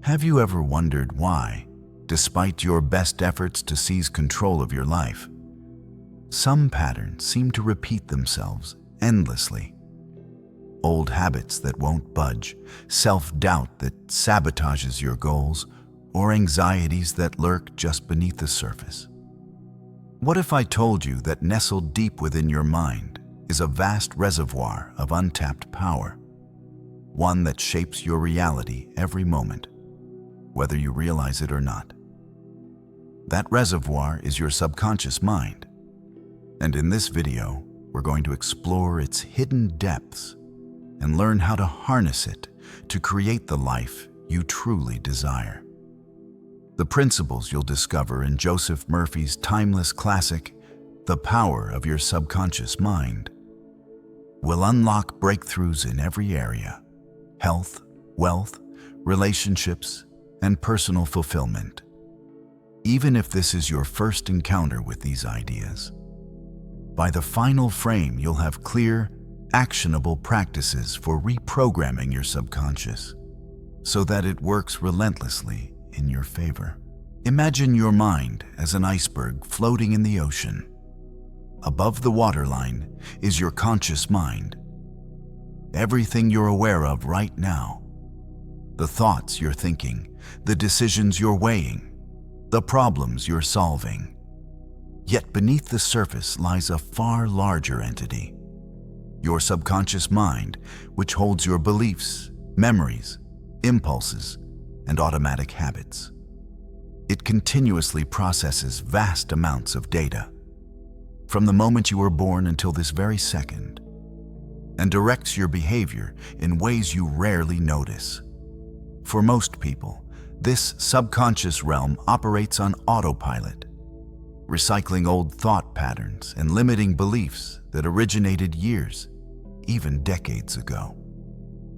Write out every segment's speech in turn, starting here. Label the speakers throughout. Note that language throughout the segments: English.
Speaker 1: Have you ever wondered why, despite your best efforts to seize control of your life, some patterns seem to repeat themselves endlessly? Old habits that won't budge, self-doubt that sabotages your goals, or anxieties that lurk just beneath the surface. What if I told you that nestled deep within your mind is a vast reservoir of untapped power, one that shapes your reality every moment, whether you realize it or not? That reservoir is your subconscious mind, and in this video, we're going to explore its hidden depths and learn how to harness it to create the life you truly desire. The principles you'll discover in Joseph Murphy's timeless classic, The Power of Your Subconscious Mind, will unlock breakthroughs in every area: health, wealth, relationships, and personal fulfillment. Even if this is your first encounter with these ideas, by the final frame you'll have clear, actionable practices for reprogramming your subconscious so that it works relentlessly in your favor. Imagine your mind as an iceberg floating in the ocean. Above the waterline is your conscious mind. Everything you're aware of right now, the thoughts you're thinking, the decisions you're weighing, the problems you're solving. Yet beneath the surface lies a far larger entity, your subconscious mind, which holds your beliefs, memories, impulses, and automatic habits. It continuously processes vast amounts of data, from the moment you were born until this very second, and directs your behavior in ways you rarely notice. For most people, this subconscious realm operates on autopilot, recycling old thought patterns and limiting beliefs that originated years, even decades ago.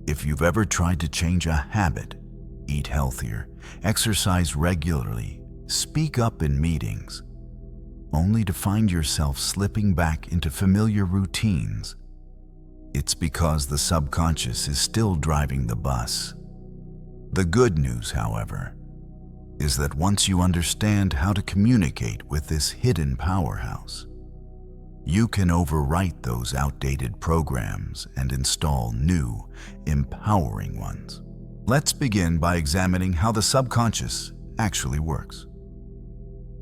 Speaker 1: If you've ever tried to change a habit, eat healthier, exercise regularly, speak up in meetings, only to find yourself slipping back into familiar routines, it's because the subconscious is still driving the bus. The good news, however, is that once you understand how to communicate with this hidden powerhouse, you can overwrite those outdated programs and install new, empowering ones. Let's begin by examining how the subconscious actually works.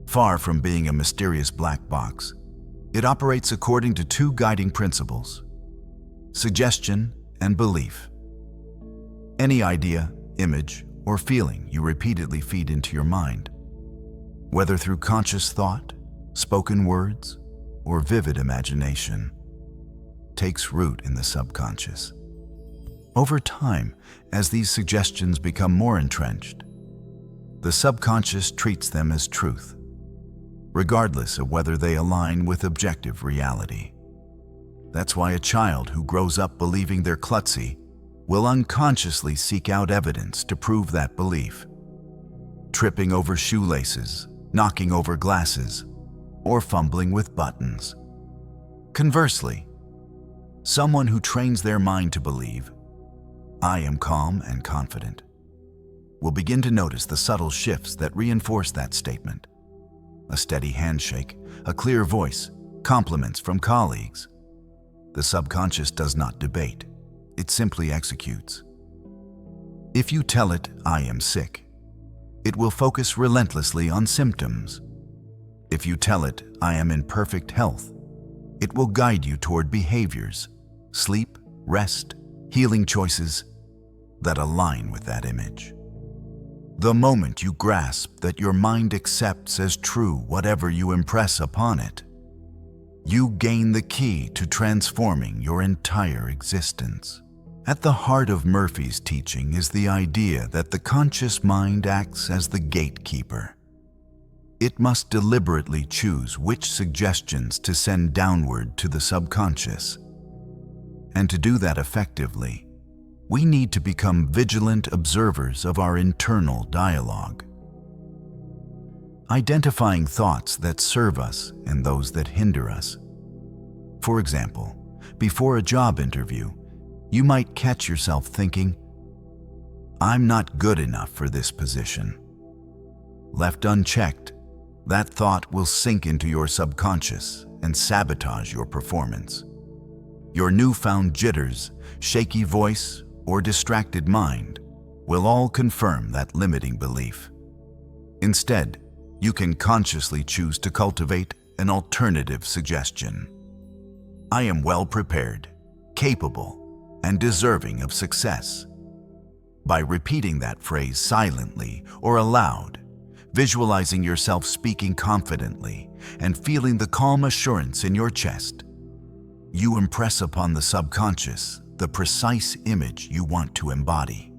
Speaker 1: Far from being a mysterious black box, it operates according to two guiding principles: suggestion and belief. Any idea, image, or feeling you repeatedly feed into your mind, whether through conscious thought, spoken words, or vivid imagination, takes root in the subconscious. Over time, as these suggestions become more entrenched, the subconscious treats them as truth, regardless of whether they align with objective reality. That's why a child who grows up believing they're klutzy will unconsciously seek out evidence to prove that belief, tripping over shoelaces, knocking over glasses, or fumbling with buttons. Conversely, someone who trains their mind to believe, "I am calm and confident," will begin to notice the subtle shifts that reinforce that statement. A steady handshake, a clear voice, compliments from colleagues. The subconscious does not debate. It simply executes. If you tell it, "I am sick," it will focus relentlessly on symptoms. If you tell it, "I am in perfect health," it will guide you toward behaviors, sleep, rest, healing choices that align with that image. The moment you grasp that your mind accepts as true whatever you impress upon it, you gain the key to transforming your entire existence. At the heart of Murphy's teaching is the idea that the conscious mind acts as the gatekeeper. It must deliberately choose which suggestions to send downward to the subconscious. And to do that effectively, we need to become vigilant observers of our internal dialogue, identifying thoughts that serve us and those that hinder us. For example, before a job interview, you might catch yourself thinking, I'm not good enough for this position. Left unchecked, that thought will sink into your subconscious and sabotage your performance. Your newfound jitters, shaky voice, or distracted mind will all confirm that limiting belief. Instead, you can consciously choose to cultivate an alternative suggestion. I am well prepared, capable, and deserving of success. By repeating that phrase silently or aloud, visualizing yourself speaking confidently and feeling the calm assurance in your chest, you impress upon the subconscious the precise image you want to embody.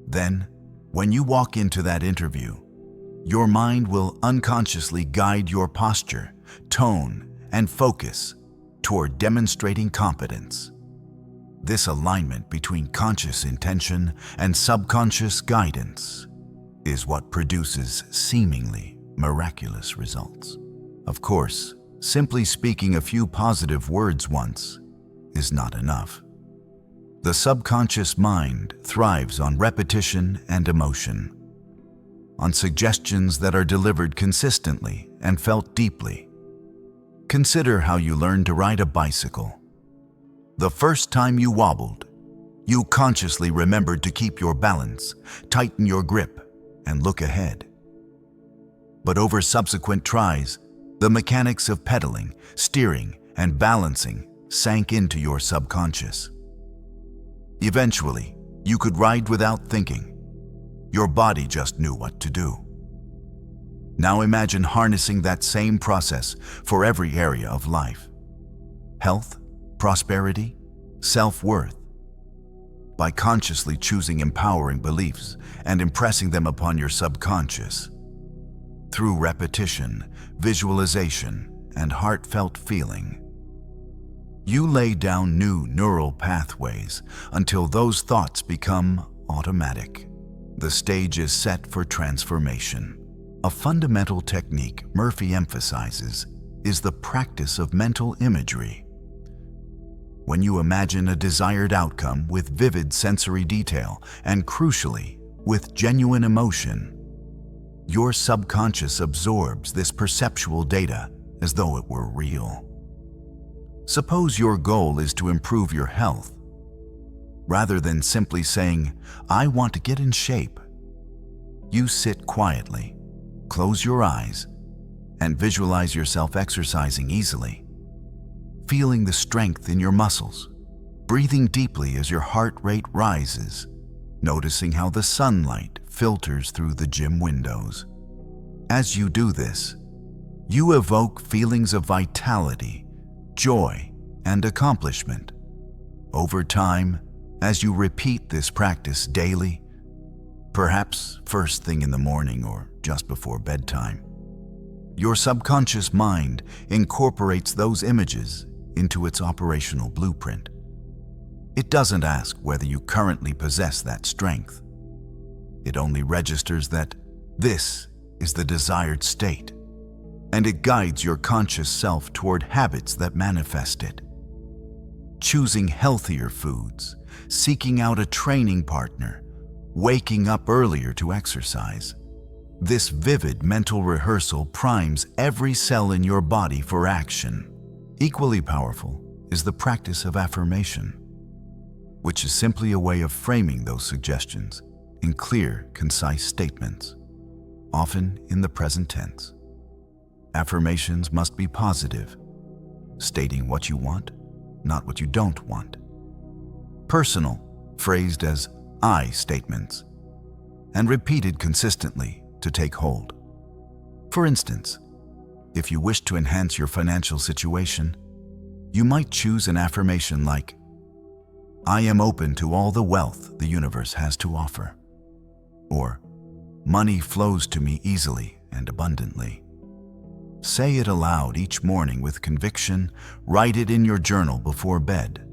Speaker 1: Then, when you walk into that interview, your mind will unconsciously guide your posture, tone, and focus toward demonstrating competence. This alignment between conscious intention and subconscious guidance is what produces seemingly miraculous results. Of course, simply speaking a few positive words once is not enough. The subconscious mind thrives on repetition and emotion, on suggestions that are delivered consistently and felt deeply. Consider how you learned to ride a bicycle. The first time you wobbled, you consciously remembered to keep your balance, tighten your grip, and look ahead. But over subsequent tries, the mechanics of pedaling, steering, and balancing sank into your subconscious. Eventually, you could ride without thinking. Your body just knew what to do. Now imagine harnessing that same process for every area of life: health, prosperity, self-worth. By consciously choosing empowering beliefs and impressing them upon your subconscious, through repetition, visualization, and heartfelt feeling, you lay down new neural pathways until those thoughts become automatic. The stage is set for transformation. A fundamental technique Murphy emphasizes is the practice of mental imagery. When you imagine a desired outcome with vivid sensory detail and, crucially, with genuine emotion, your subconscious absorbs this perceptual data as though it were real. Suppose your goal is to improve your health. Rather than simply saying, "I want to get in shape," you sit quietly, close your eyes, and visualize yourself exercising easily, feeling the strength in your muscles, breathing deeply as your heart rate rises, noticing how the sunlight filters through the gym windows. As you do this, you evoke feelings of vitality, joy, and accomplishment. Over time, as you repeat this practice daily, perhaps first thing in the morning or just before bedtime, your subconscious mind incorporates those images into its operational blueprint. It doesn't ask whether you currently possess that strength. It only registers that this is the desired state, and it guides your conscious self toward habits that manifest it. Choosing healthier foods, seeking out a training partner, waking up earlier to exercise. This vivid mental rehearsal primes every cell in your body for action. Equally powerful is the practice of affirmation, which is simply a way of framing those suggestions in clear, concise statements, often in the present tense. Affirmations must be positive, stating what you want, not what you don't want. Personal, phrased as I statements, and repeated consistently to take hold. For instance, if you wish to enhance your financial situation, you might choose an affirmation like, "I am open to all the wealth the universe has to offer," or "Money flows to me easily and abundantly." Say it aloud each morning with conviction, write it in your journal before bed,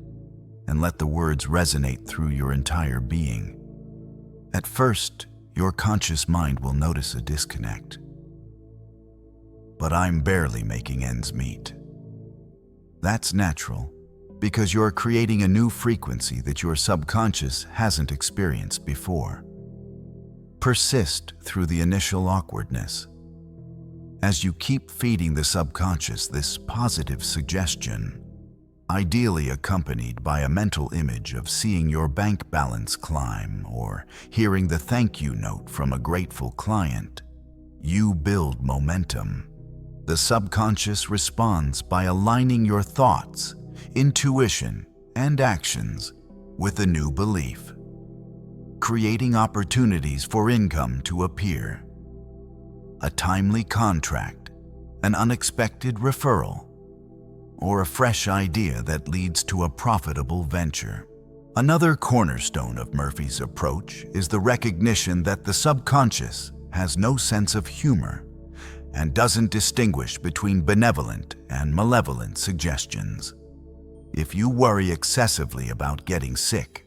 Speaker 1: and let the words resonate through your entire being. At first, your conscious mind will notice a disconnect. "But I'm barely making ends meet." That's natural. because you're creating a new frequency that your subconscious hasn't experienced before. Persist through the initial awkwardness. As you keep feeding the subconscious this positive suggestion, ideally accompanied by a mental image of seeing your bank balance climb or hearing the thank you note from a grateful client, you build momentum. The subconscious responds by aligning your thoughts, intuition, and actions with a new belief, creating opportunities for income to appear. A timely contract, an unexpected referral, or a fresh idea that leads to a profitable venture. Another cornerstone of Murphy's approach is the recognition that the subconscious has no sense of humor and doesn't distinguish between benevolent and malevolent suggestions. If you worry excessively about getting sick,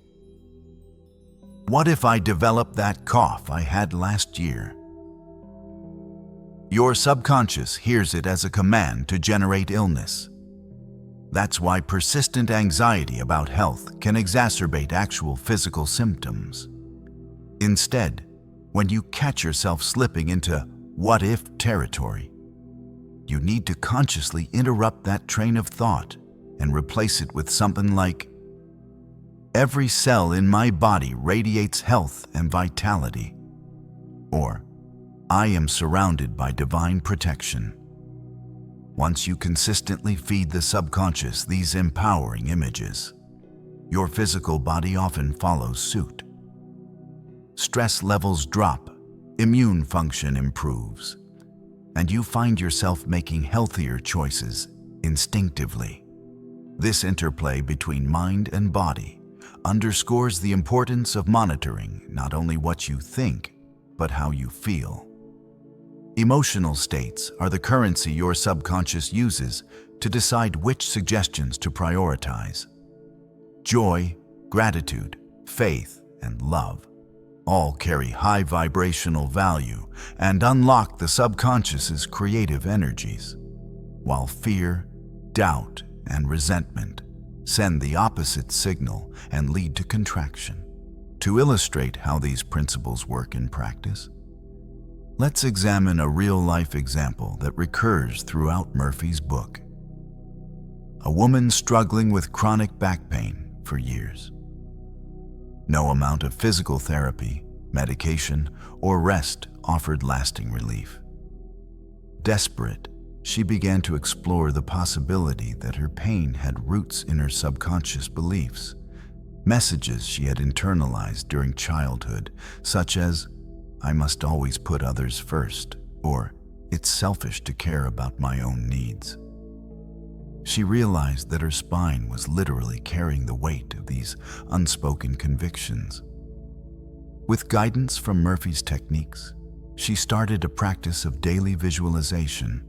Speaker 1: what if I develop that cough I had last year? Your subconscious hears it as a command to generate illness. That's why persistent anxiety about health can exacerbate actual physical symptoms. Instead, when you catch yourself slipping into what-if territory, you need to consciously interrupt that train of thought and replace it with something like, "Every cell in my body radiates health and vitality," or "I am surrounded by divine protection." Once you consistently feed the subconscious these empowering images, your physical body often follows suit. Stress levels drop, immune function improves, and you find yourself making healthier choices instinctively. This interplay between mind and body underscores the importance of monitoring not only what you think, but how you feel. Emotional states are the currency your subconscious uses to decide which suggestions to prioritize. Joy, gratitude, faith, and love all carry high vibrational value and unlock the subconscious's creative energies, while fear, doubt, and resentment send the opposite signal and lead to contraction. To illustrate how these principles work in practice, let's examine a real-life example that recurs throughout Murphy's book. A woman struggling with chronic back pain for years. No amount of physical therapy, medication, or rest offered lasting relief. Desperate, she began to explore the possibility that her pain had roots in her subconscious beliefs, messages she had internalized during childhood, such as, "I must always put others first," or "It's selfish to care about my own needs." She realized that her spine was literally carrying the weight of these unspoken convictions. With guidance from Murphy's techniques, she started a practice of daily visualization.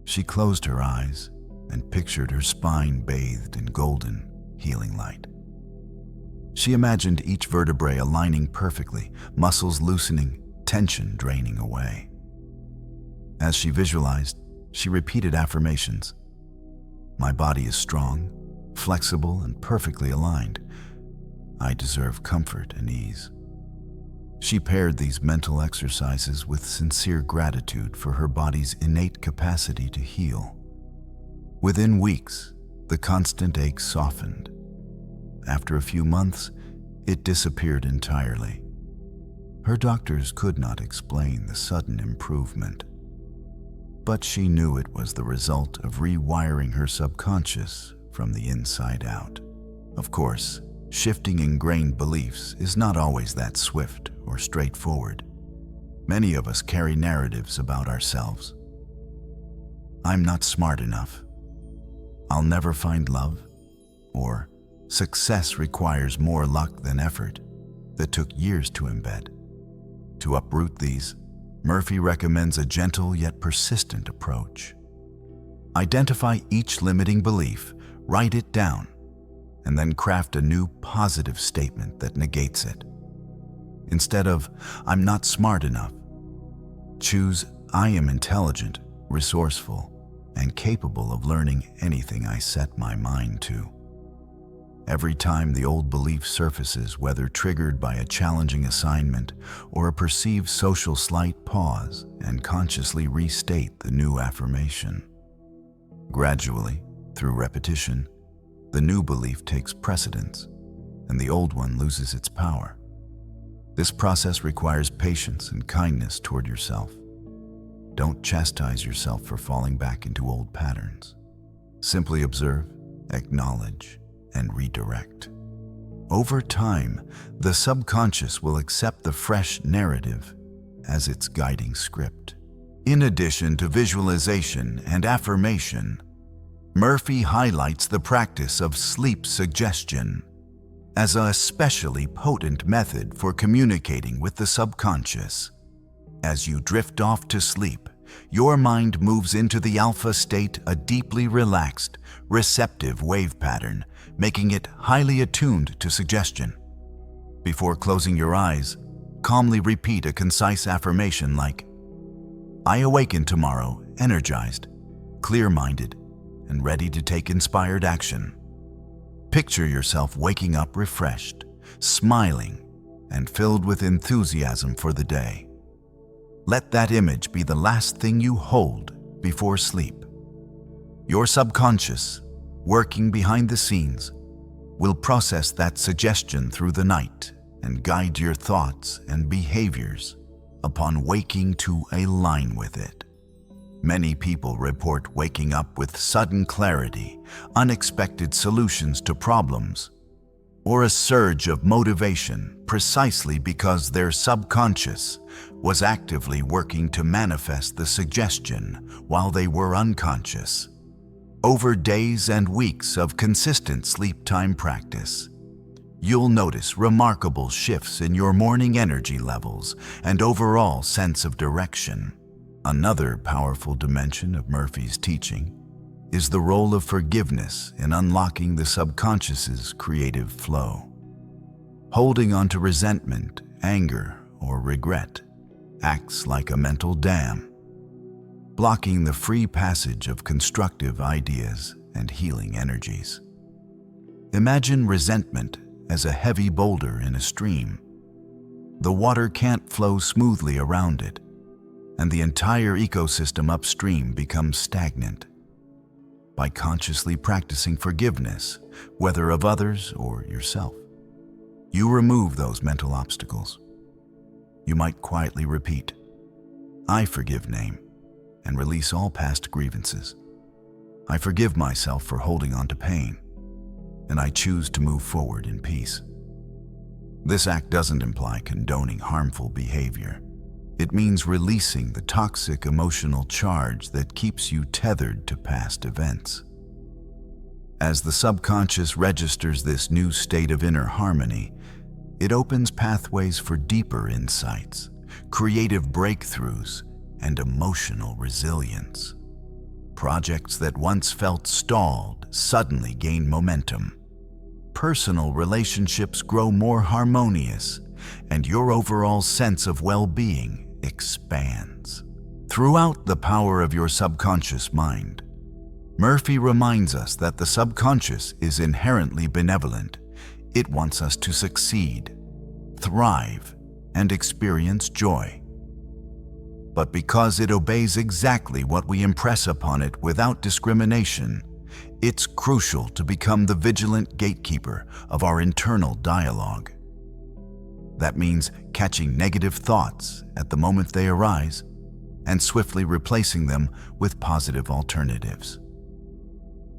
Speaker 1: She closed her eyes and pictured her spine bathed in golden, healing light. She imagined each vertebrae aligning perfectly, muscles loosening, tension draining away. As she visualized, she repeated affirmations. "My body is strong, flexible, and perfectly aligned. I deserve comfort and ease." She paired these mental exercises with sincere gratitude for her body's innate capacity to heal. Within weeks, the constant ache softened. After a few months, it disappeared entirely. Her doctors could not explain the sudden improvement, but she knew it was the result of rewiring her subconscious from the inside out. Of course, shifting ingrained beliefs is not always that swift or straightforward. Many of us carry narratives about ourselves. "I'm not smart enough," "I'll never find love," or "Success requires more luck than effort," that took years to embed. To uproot these, Murphy recommends a gentle yet persistent approach. Identify each limiting belief, write it down, and then craft a new positive statement that negates it. Instead of "I'm not smart enough," choose "I am intelligent, resourceful, and capable of learning anything I set my mind to. Every time the old belief surfaces, whether triggered by a challenging assignment or a perceived social slight, pause and consciously restate the new affirmation. Gradually, through repetition, the new belief takes precedence, and the old one loses its power. This process requires patience and kindness toward yourself. Don't chastise yourself for falling back into old patterns. Simply observe, acknowledge, and redirect. Over time, the subconscious will accept the fresh narrative as its guiding script. In addition to visualization and affirmation, Murphy highlights the practice of sleep suggestion as a especially potent method for communicating with the subconscious. As you drift off to sleep, your mind moves into the alpha state, a deeply relaxed, receptive wave pattern, making it highly attuned to suggestion. Before closing your eyes, calmly repeat a concise affirmation like, "I awaken tomorrow energized, clear-minded, and ready to take inspired action." Picture yourself waking up refreshed, smiling, and filled with enthusiasm for the day. Let that image be the last thing you hold before sleep. Your subconscious, working behind the scenes, will process that suggestion through the night and guide your thoughts and behaviors upon waking to align with it. Many people report waking up with sudden clarity, unexpected solutions to problems, or a surge of motivation precisely because their subconscious was actively working to manifest the suggestion while they were unconscious. Over days and weeks of consistent sleep time practice, you'll notice remarkable shifts in your morning energy levels and overall sense of direction. Another powerful dimension of Murphy's teaching is the role of forgiveness in unlocking the subconscious's creative flow. Holding on to resentment, anger, or regret acts like a mental dam, blocking the free passage of constructive ideas and healing energies. Imagine resentment as a heavy boulder in a stream. The water can't flow smoothly around it, and the entire ecosystem upstream becomes stagnant. By consciously practicing forgiveness, whether of others or yourself, you remove those mental obstacles. You might quietly repeat, "I forgive name," and release all past grievances. "I forgive myself for holding on to pain, and I choose to move forward in peace." This act doesn't imply condoning harmful behavior. It means releasing the toxic emotional charge that keeps you tethered to past events. As the subconscious registers this new state of inner harmony, it opens pathways for deeper insights, creative breakthroughs, and emotional resilience. Projects that once felt stalled suddenly gain momentum. Personal relationships grow more harmonious, and your overall sense of well-being expands. Throughout the power of your subconscious mind, Murphy reminds us that the subconscious is inherently benevolent. It wants us to succeed, thrive, and experience joy. But because it obeys exactly what we impress upon it without discrimination, it's crucial to become the vigilant gatekeeper of our internal dialogue. That means catching negative thoughts at the moment they arise and swiftly replacing them with positive alternatives.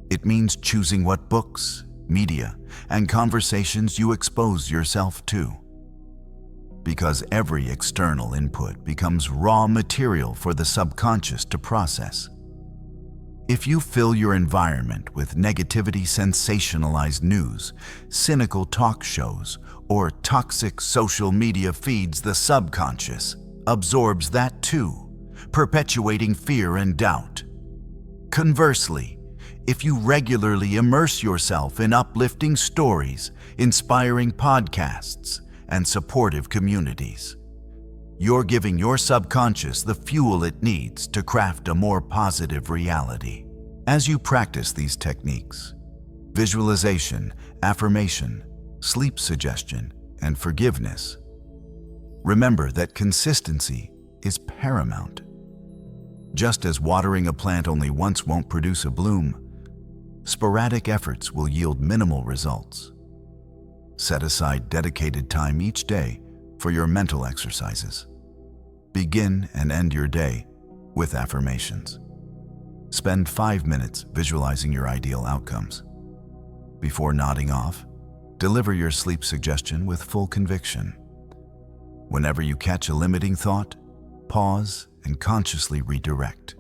Speaker 1: It means choosing what books, media, and conversations you expose yourself to. Because every external input becomes raw material for the subconscious to process. If you fill your environment with negativity, sensationalized news, cynical talk shows, or toxic social media feeds, the subconscious absorbs that too, perpetuating fear and doubt. Conversely, if you regularly immerse yourself in uplifting stories, inspiring podcasts, and supportive communities, you're giving your subconscious the fuel it needs to craft a more positive reality. As you practice these techniques, visualization, affirmation, sleep suggestion, and forgiveness, remember that consistency is paramount. Just as watering a plant only once won't produce a bloom, sporadic efforts will yield minimal results. Set aside dedicated time each day for your mental exercises. Begin and end your day with affirmations. Spend 5 minutes visualizing your ideal outcomes. Before nodding off, deliver your sleep suggestion with full conviction. Whenever you catch a limiting thought, pause and consciously redirect.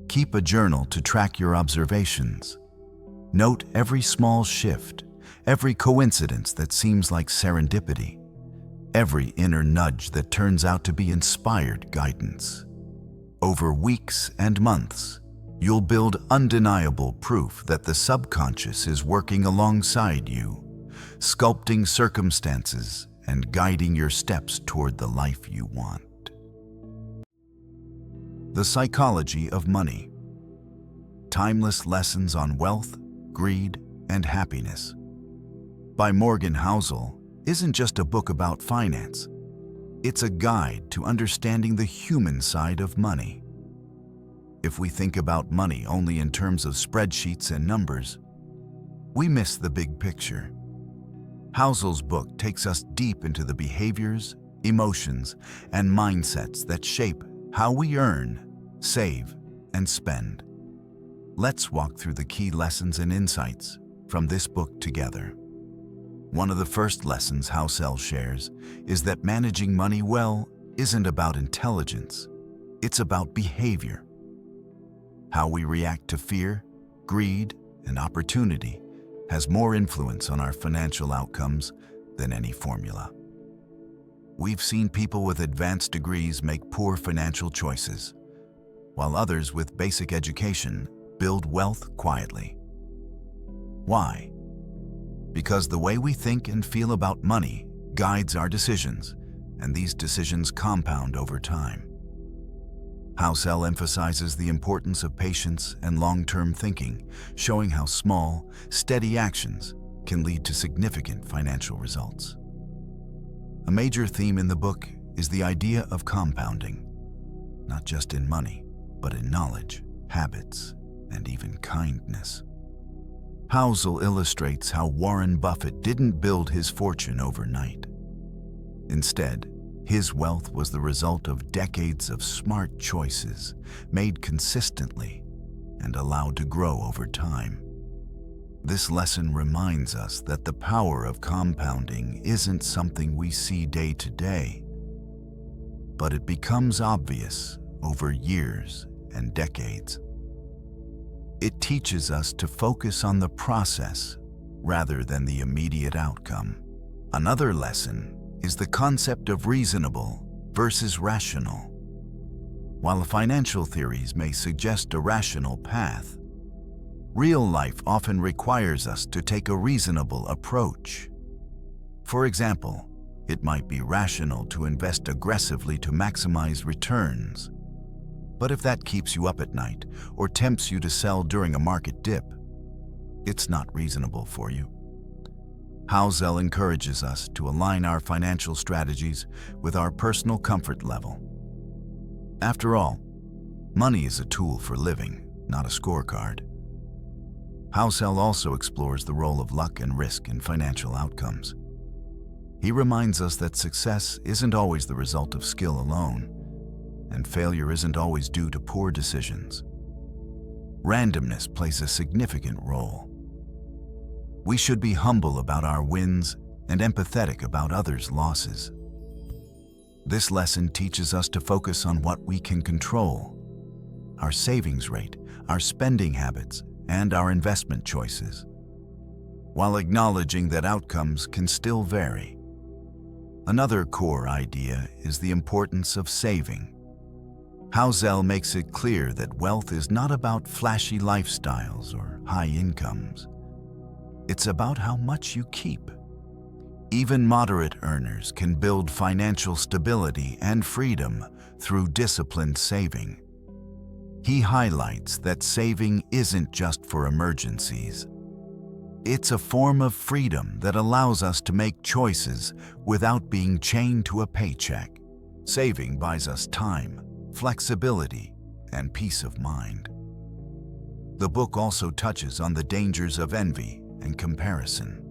Speaker 1: Keep a journal to track your observations. Note every small shift, every coincidence that seems like serendipity, every inner nudge that turns out to be inspired guidance. Over weeks and months, you'll build undeniable proof that the subconscious is working alongside you, sculpting circumstances and guiding your steps toward the life you want. The Psychology of Money. Timeless Lessons on Wealth, Greed, and Happiness by Morgan Housel isn't just a book about finance. It's a guide to understanding the human side of money. If we think about money only in terms of spreadsheets and numbers, we miss the big picture. Housel's book takes us deep into the behaviors, emotions, and mindsets that shape how we earn, save, and spend. Let's walk through the key lessons and insights from this book together. One of the first lessons Housel shares is that managing money well isn't about intelligence, it's about behavior. How we react to fear, greed, and opportunity has more influence on our financial outcomes than any formula. We've seen people with advanced degrees make poor financial choices, while others with basic education build wealth quietly. Why? Because the way we think and feel about money guides our decisions, and these decisions compound over time. Housel emphasizes the importance of patience and long-term thinking, showing how small, steady actions can lead to significant financial results. A major theme in the book is the idea of compounding, not just in money, but in knowledge, habits, and even kindness. Housel illustrates how Warren Buffett didn't build his fortune overnight. Instead, his wealth was the result of decades of smart choices made consistently and allowed to grow over time. This lesson reminds us that the power of compounding isn't something we see day to day, but it becomes obvious over years and decades. It teaches us to focus on the process rather than the immediate outcome. Another lesson is the concept of reasonable versus rational. While financial theories may suggest a rational path, real life often requires us to take a reasonable approach. For example, it might be rational to invest aggressively to maximize returns. But if that keeps you up at night or tempts you to sell during a market dip, it's not reasonable for you. Housel encourages us to align our financial strategies with our personal comfort level. After all, money is a tool for living, not a scorecard. Housel also explores the role of luck and risk in financial outcomes. He reminds us that success isn't always the result of skill alone, and failure isn't always due to poor decisions. Randomness plays a significant role. We should be humble about our wins and empathetic about others' losses. This lesson teaches us to focus on what we can control: our savings rate, our spending habits, and our investment choices, while acknowledging that outcomes can still vary. Another core idea is the importance of saving. Housel makes it clear that wealth is not about flashy lifestyles or high incomes. It's about how much you keep. Even moderate earners can build financial stability and freedom through disciplined saving. He highlights that saving isn't just for emergencies. It's a form of freedom that allows us to make choices without being chained to a paycheck. Saving buys us time, flexibility, and peace of mind. The book also touches on the dangers of envy and comparison.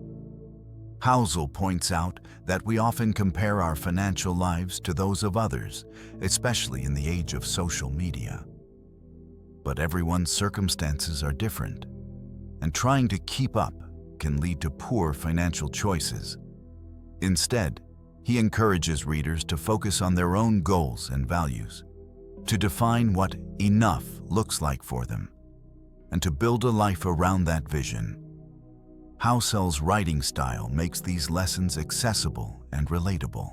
Speaker 1: Housel points out that we often compare our financial lives to those of others, especially in the age of social media. But everyone's circumstances are different, and trying to keep up can lead to poor financial choices. Instead, he encourages readers to focus on their own goals and values, to define what enough looks like for them, and to build a life around that vision. Housel's writing style makes these lessons accessible and relatable.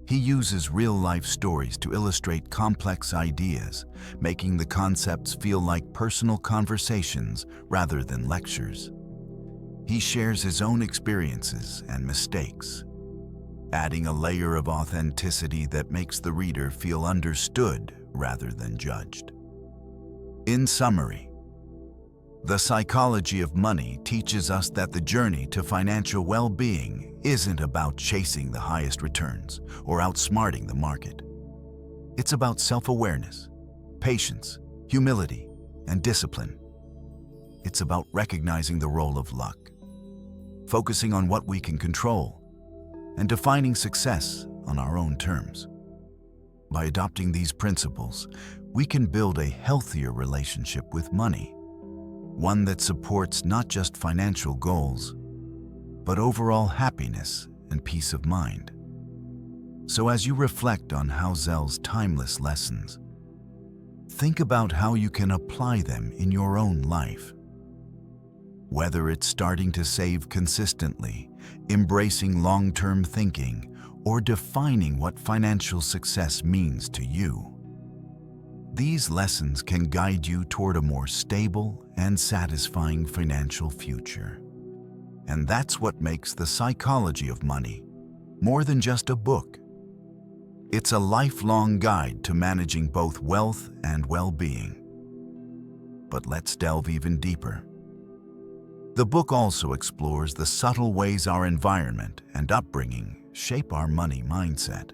Speaker 1: He uses real-life stories to illustrate complex ideas, making the concepts feel like personal conversations rather than lectures. He shares his own experiences and mistakes, adding a layer of authenticity that makes the reader feel understood rather than judged. In summary, The Psychology of Money teaches us that the journey to financial well-being isn't about chasing the highest returns or outsmarting the market. It's about self-awareness, patience, humility, and discipline. It's about recognizing the role of luck, focusing on what we can control, and defining success on our own terms. By adopting these principles, we can build a healthier relationship with money, one that supports not just financial goals, but overall happiness and peace of mind. So as you reflect on Housel's timeless lessons, think about how you can apply them in your own life. Whether it's starting to save consistently, embracing long-term thinking, or defining what financial success means to you. These lessons can guide you toward a more stable and satisfying financial future. And that's what makes The Psychology of Money more than just a book. It's a lifelong guide to managing both wealth and well-being. But let's delve even deeper. The book also explores the subtle ways our environment and upbringing shape our money mindset.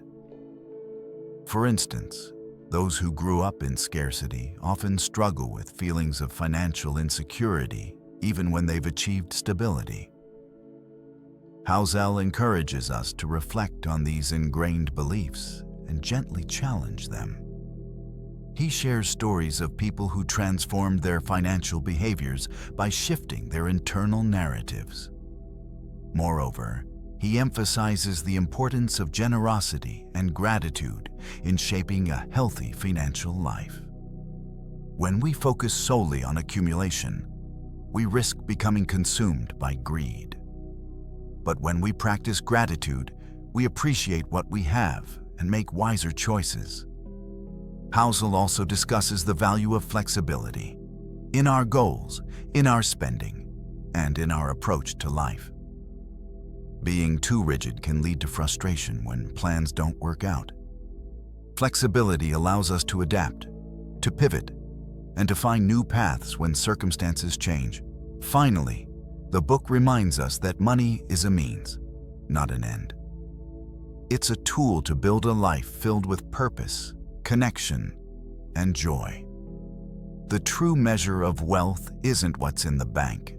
Speaker 1: For instance, those who grew up in scarcity often struggle with feelings of financial insecurity even when they've achieved stability. Housel encourages us to reflect on these ingrained beliefs and gently challenge them. He shares stories of people who transformed their financial behaviors by shifting their internal narratives. Moreover, he emphasizes the importance of generosity and gratitude in shaping a healthy financial life. When we focus solely on accumulation, we risk becoming consumed by greed. But when we practice gratitude, we appreciate what we have and make wiser choices. Housel also discusses the value of flexibility in our goals, in our spending, and in our approach to life. Being too rigid can lead to frustration when plans don't work out. Flexibility allows us to adapt, to pivot, and to find new paths when circumstances change. Finally, the book reminds us that money is a means, not an end. It's a tool to build a life filled with purpose, connection, and joy. The true measure of wealth isn't what's in the bank.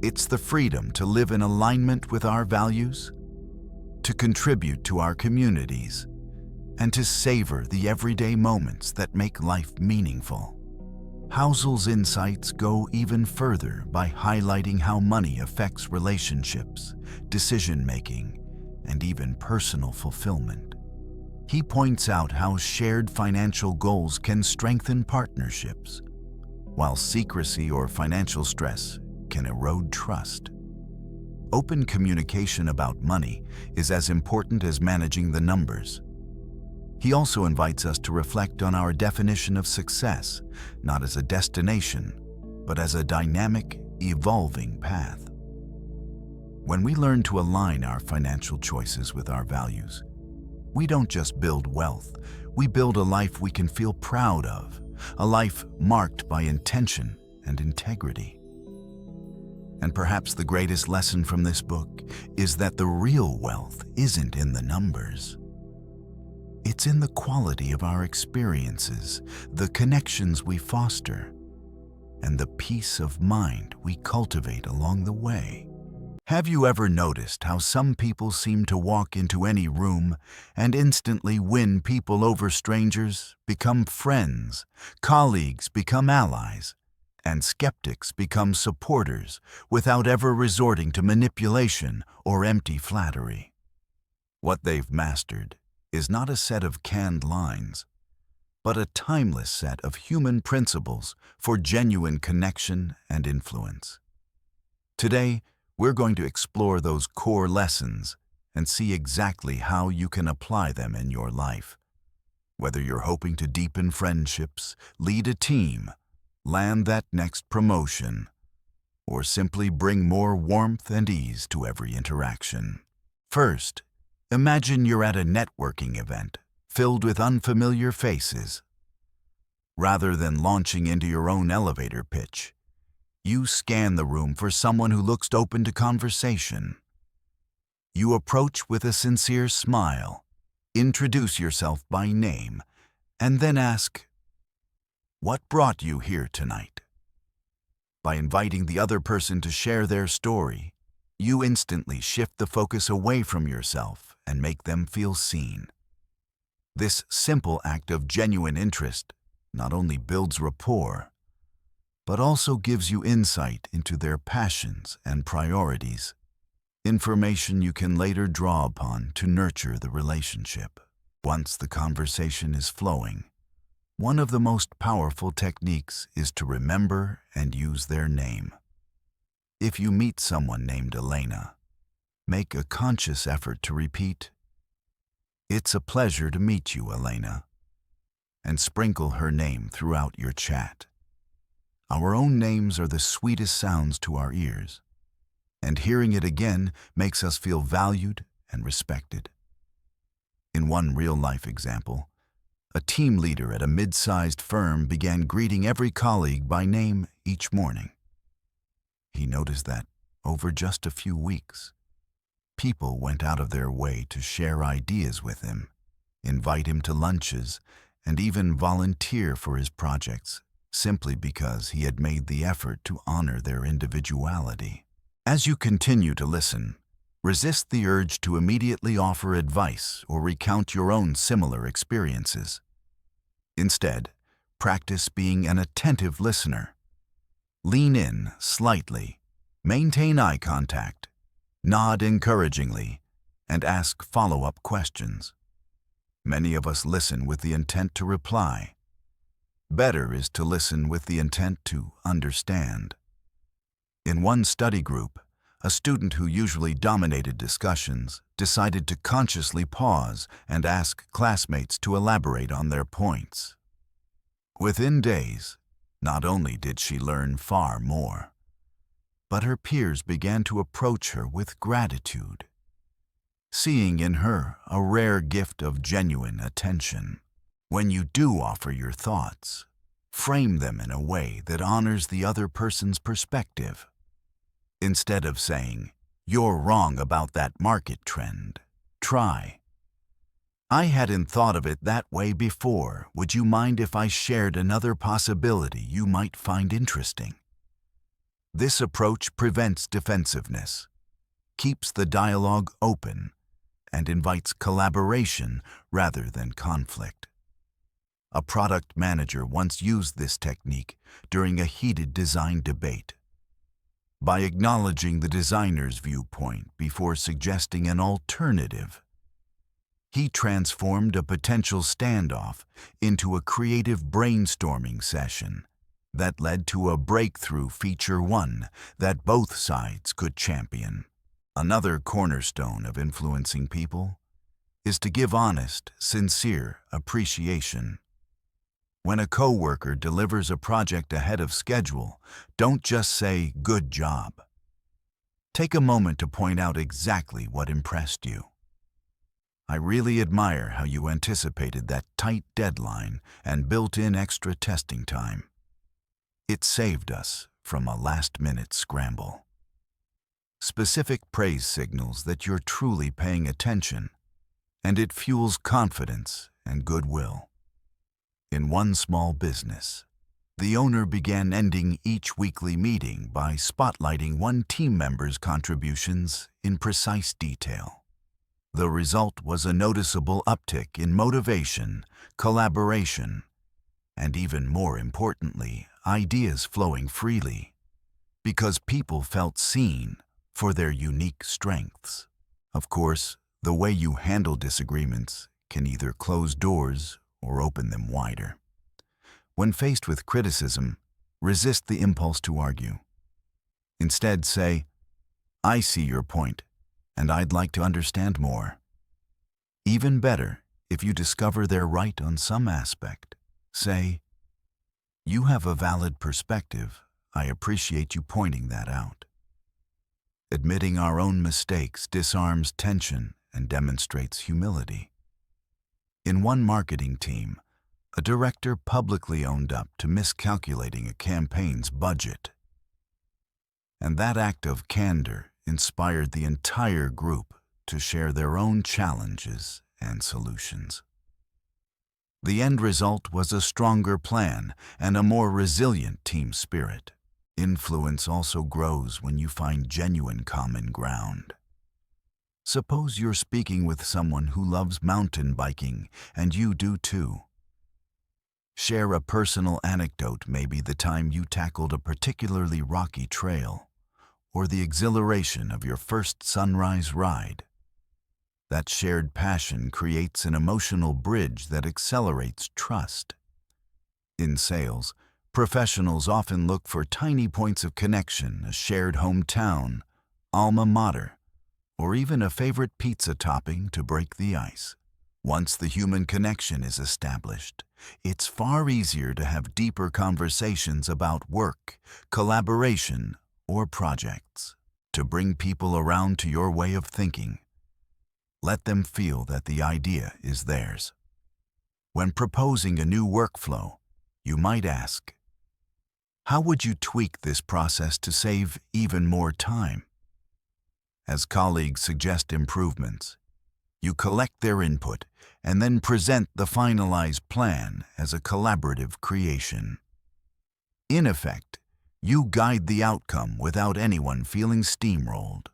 Speaker 1: It's the freedom to live in alignment with our values, to contribute to our communities, and to savor the everyday moments that make life meaningful. Housel's insights go even further by highlighting how money affects relationships, decision-making, and even personal fulfillment. He points out how shared financial goals can strengthen partnerships, while secrecy or financial stress can erode trust. Open communication about money is as important as managing the numbers. He also invites us to reflect on our definition of success, not as a destination, but as a dynamic, evolving path. When we learn to align our financial choices with our values, we don't just build wealth, we build a life we can feel proud of, a life marked by intention and integrity. And perhaps the greatest lesson from this book is that the real wealth isn't in the numbers. It's in the quality of our experiences, the connections we foster, and the peace of mind we cultivate along the way. Have you ever noticed how some people seem to walk into any room and instantly win people over? Strangers become friends, colleagues become allies, and skeptics become supporters without ever resorting to manipulation or empty flattery? What they've mastered is not a set of canned lines, but a timeless set of human principles for genuine connection and influence. Today, we're going to explore those core lessons and see exactly how you can apply them in your life. Whether you're hoping to deepen friendships, lead a team, land that next promotion, or simply bring more warmth and ease to every interaction. First, imagine you're at a networking event filled with unfamiliar faces. Rather than launching into your own elevator pitch, you scan the room for someone who looks open to conversation. You approach with a sincere smile, introduce yourself by name, and then ask, "What brought you here tonight?" By inviting the other person to share their story, you instantly shift the focus away from yourself and make them feel seen. This simple act of genuine interest not only builds rapport, but also gives you insight into their passions and priorities, information you can later draw upon to nurture the relationship. Once the conversation is flowing, one of the most powerful techniques is to remember and use their name. If you meet someone named Elena, make a conscious effort to repeat, "It's a pleasure to meet you, Elena," and sprinkle her name throughout your chat. Our own names are the sweetest sounds to our ears, and hearing it again makes us feel valued and respected. In one real-life example, a team leader at a mid-sized firm began greeting every colleague by name each morning. He noticed that, over just a few weeks, people went out of their way to share ideas with him, invite him to lunches, and even volunteer for his projects, simply because he had made the effort to honor their individuality. As you continue to listen, resist the urge to immediately offer advice or recount your own similar experiences. Instead, practice being an attentive listener. Lean in slightly, maintain eye contact, nod encouragingly, and ask follow-up questions. Many of us listen with the intent to reply. Better is to listen with the intent to understand. In one study group, a student who usually dominated discussions decided to consciously pause and ask classmates to elaborate on their points. Within days, not only did she learn far more, but her peers began to approach her with gratitude, seeing in her a rare gift of genuine attention. When you do offer your thoughts, frame them in a way that honors the other person's perspective. Instead of saying, "You're wrong about that market trend," try, "I hadn't thought of it that way before. Would you mind if I shared another possibility you might find interesting?" This approach prevents defensiveness, keeps the dialogue open, and invites collaboration rather than conflict. A product manager once used this technique during a heated design debate. By acknowledging the designer's viewpoint before suggesting an alternative, he transformed a potential standoff into a creative brainstorming session that led to a breakthrough feature one that both sides could champion. Another cornerstone of influencing people is to give honest, sincere appreciation. When a coworker delivers a project ahead of schedule, don't just say, "Good job." Take a moment to point out exactly what impressed you. I really admire how you anticipated that tight deadline and built in extra testing time. It saved us from a last-minute scramble. Specific praise signals that you're truly paying attention, and it fuels confidence and goodwill. In one small business, the owner began ending each weekly meeting by spotlighting one team member's contributions in precise detail. The result was a noticeable uptick in motivation, collaboration, and even more importantly, ideas flowing freely, because people felt seen for their unique strengths. Of course, the way you handle disagreements can either close doors or open them wider. When faced with criticism, resist the impulse to argue. Instead, say, "I see your point, and I'd like to understand more." Even better, if you discover they're right on some aspect, say, "You have a valid perspective. I appreciate you pointing that out." Admitting our own mistakes disarms tension and demonstrates humility. In one marketing team, a director publicly owned up to miscalculating a campaign's budget. And that act of candor inspired the entire group to share their own challenges and solutions. The end result was a stronger plan and a more resilient team spirit. Influence also grows when you find genuine common ground. Suppose you're speaking with someone who loves mountain biking and you do too. Share a personal anecdote, maybe the time you tackled a particularly rocky trail, or the exhilaration of your first sunrise ride. That shared passion creates an emotional bridge that accelerates trust. In sales, professionals often look for tiny points of connection, a shared hometown, alma mater, or even a favorite pizza topping to break the ice. Once the human connection is established, it's far easier to have deeper conversations about work, collaboration, or projects. To bring people around to your way of thinking, let them feel that the idea is theirs. When proposing a new workflow, you might ask, "How would you tweak this process to save even more time?" As colleagues suggest improvements, you collect their input and then present the finalized plan as a collaborative creation. In effect, you guide the outcome without anyone feeling steamrolled.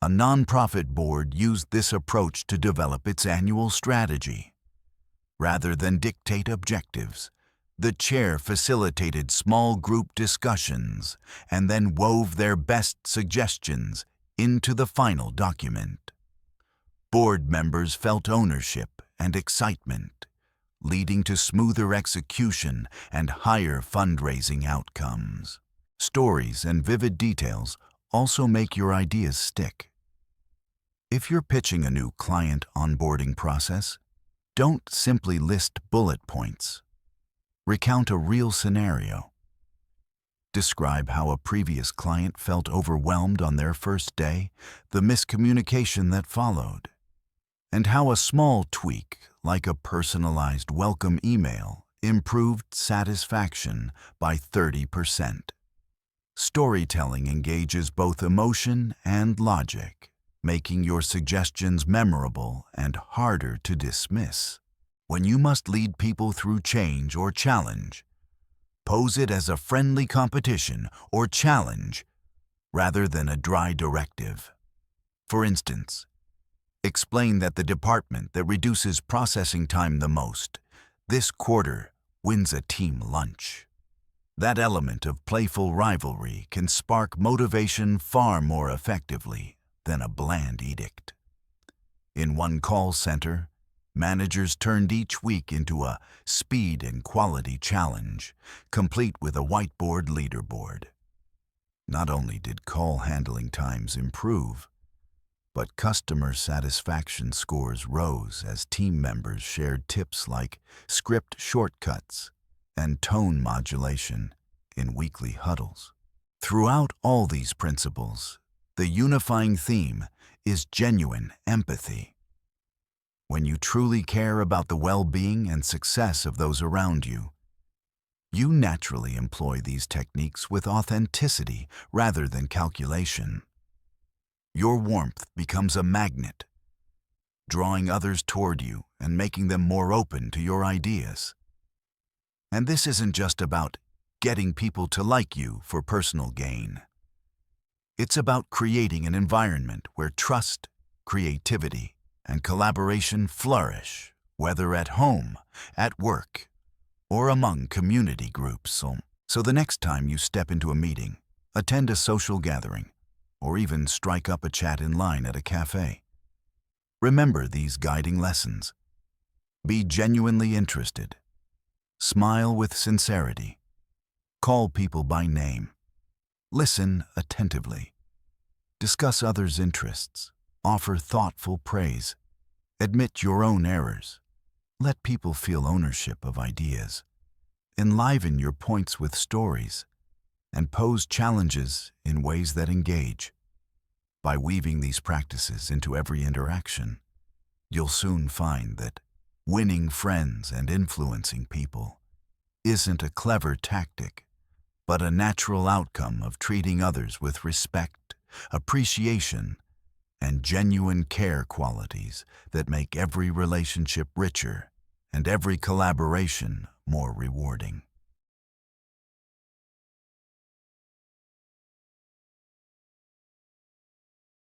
Speaker 1: A nonprofit board used this approach to develop its annual strategy. Rather than dictate objectives, the chair facilitated small group discussions and then wove their best suggestions into the final document. Board members felt ownership and excitement, leading to smoother execution and higher fundraising outcomes. Stories and vivid details also make your ideas stick. If you're pitching a new client onboarding process, don't simply list bullet points. Recount a real scenario. Describe how a previous client felt overwhelmed on their first day, the miscommunication that followed, and how a small tweak, like a personalized welcome email, improved satisfaction by 30%. Storytelling engages both emotion and logic, making your suggestions memorable and harder to dismiss. When you must lead people through change or challenge, pose it as a friendly competition or challenge rather than a dry directive. For instance, explain that the department that reduces processing time the most this quarter wins a team lunch. That element of playful rivalry can spark motivation far more effectively than a bland edict. In one call center, managers turned each week into a speed and quality challenge, complete with a whiteboard leaderboard. Not only did call handling times improve, but customer satisfaction scores rose as team members shared tips like script shortcuts and tone modulation in weekly huddles. Throughout all these principles, the unifying theme is genuine empathy. When you truly care about the well-being and success of those around you, you naturally employ these techniques with authenticity rather than calculation. Your warmth becomes a magnet, drawing others toward you and making them more open to your ideas. And this isn't just about getting people to like you for personal gain. It's about creating an environment where trust, creativity, and collaboration flourish, whether at home, at work, or among community groups. So the next time you step into a meeting, attend a social gathering, or even strike up a chat in line at a cafe, remember these guiding lessons. Be genuinely interested. Smile with sincerity. Call people by name. Listen attentively. Discuss others' interests. Offer thoughtful praise. Admit your own errors. Let people feel ownership of ideas. Enliven your points with stories, and pose challenges in ways that engage. By weaving these practices into every interaction, you'll soon find that winning friends and influencing people isn't a clever tactic, but a natural outcome of treating others with respect, appreciation, and genuine care, qualities that make every relationship richer and every collaboration more rewarding.